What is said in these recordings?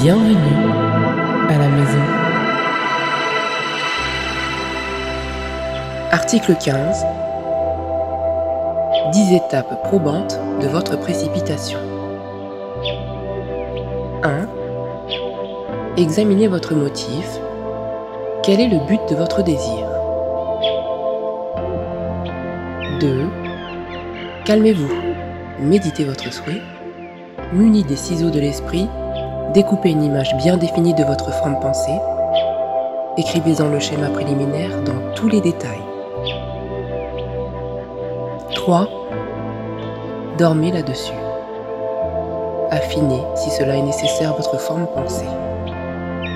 Bienvenue à la maison. Article 15. 10 étapes probantes de votre précipitation. 1. Examinez votre motif. Quel est le but de votre désir? 2. Calmez-vous. Méditez votre souhait. Muni des ciseaux de l'esprit, découpez une image bien définie de votre forme pensée. Écrivez-en le schéma préliminaire dans tous les détails. 3. Dormez là-dessus. Affinez, si cela est nécessaire, votre forme pensée.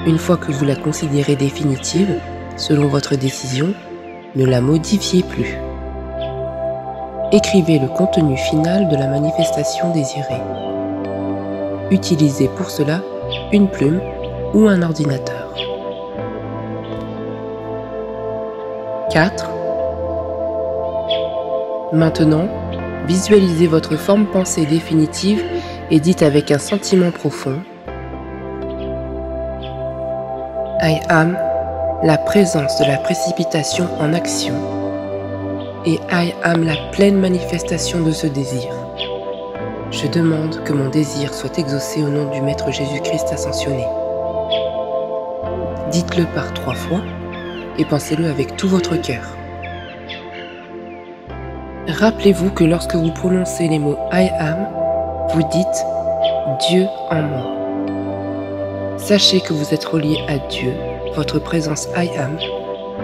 Une fois que vous la considérez définitive, selon votre décision, ne la modifiez plus. Écrivez le contenu final de la manifestation désirée. Utilisez pour cela une plume ou un ordinateur. 4. Maintenant, visualisez votre forme pensée définitive et dites avec un sentiment profond: I am la présence de la précipitation en action et I am la pleine manifestation de ce désir. Je demande que mon désir soit exaucé au nom du Maître Jésus-Christ ascensionné. Dites-le par 3 fois et pensez-le avec tout votre cœur. Rappelez-vous que lorsque vous prononcez les mots I am, vous dites Dieu en moi. Sachez que vous êtes relié à Dieu, votre présence I am,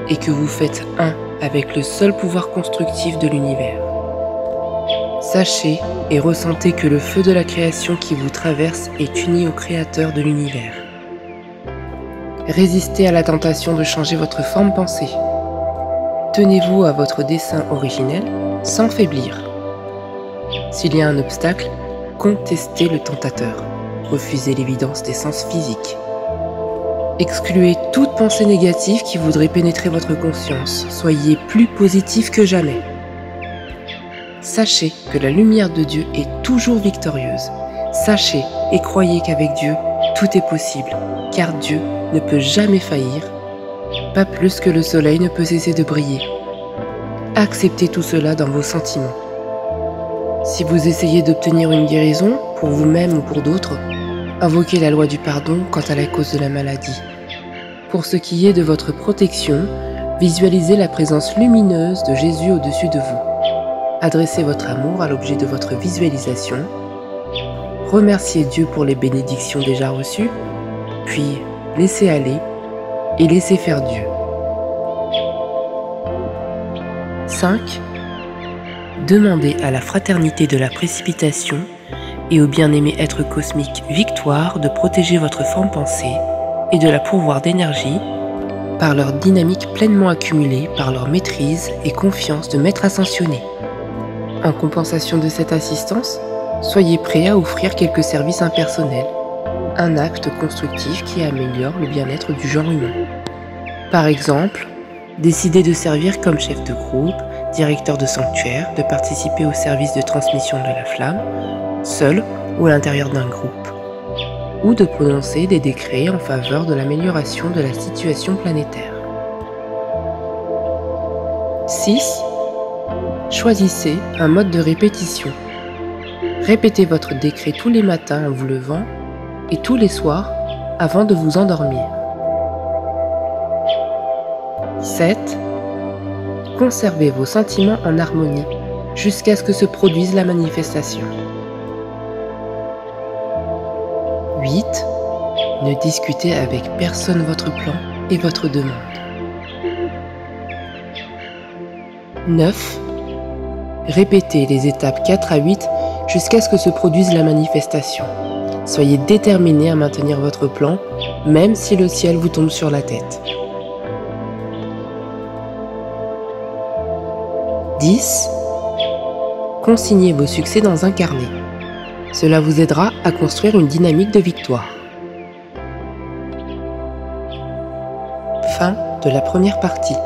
et que vous faites un avec le seul pouvoir constructif de l'univers. Sachez et ressentez que le feu de la création qui vous traverse est uni au Créateur de l'univers. Résistez à la tentation de changer votre forme pensée. Tenez-vous à votre dessein originel sans faiblir. S'il y a un obstacle, contestez le tentateur. Refusez l'évidence des sens physiques. Excluez toute pensée négative qui voudrait pénétrer votre conscience. Soyez plus positif que jamais. Sachez que la lumière de Dieu est toujours victorieuse. Sachez et croyez qu'avec Dieu, tout est possible, car Dieu ne peut jamais faillir, pas plus que le soleil ne peut cesser de briller. Acceptez tout cela dans vos sentiments. Si vous essayez d'obtenir une guérison, pour vous-même ou pour d'autres, invoquez la loi du pardon quant à la cause de la maladie. Pour ce qui est de votre protection, visualisez la présence lumineuse de Jésus au-dessus de vous. Adressez votre amour à l'objet de votre visualisation. Remerciez Dieu pour les bénédictions déjà reçues, puis laissez aller et laissez faire Dieu. 5. Demandez à la fraternité de la précipitation et au bien-aimé être cosmique Victoire de protéger votre forme pensée et de la pourvoir d'énergie par leur dynamique pleinement accumulée par leur maîtrise et confiance de maître ascensionné. En compensation de cette assistance, soyez prêt à offrir quelques services impersonnels, un acte constructif qui améliore le bien-être du genre humain. Par exemple, décidez de servir comme chef de groupe, directeur de sanctuaire, de participer au service de transmission de la flamme, seul ou à l'intérieur d'un groupe, ou de prononcer des décrets en faveur de l'amélioration de la situation planétaire. 6. Choisissez un mode de répétition. Répétez votre décret tous les matins en vous levant et tous les soirs avant de vous endormir. 7. Conservez vos sentiments en harmonie jusqu'à ce que se produise la manifestation. 8. Ne discutez avec personne votre plan et votre demande. 9. Répétez les étapes 4 à 8 jusqu'à ce que se produise la manifestation. Soyez déterminé à maintenir votre plan, même si le ciel vous tombe sur la tête. 10. Consignez vos succès dans un carnet. Cela vous aidera à construire une dynamique de victoire. Fin de la première partie.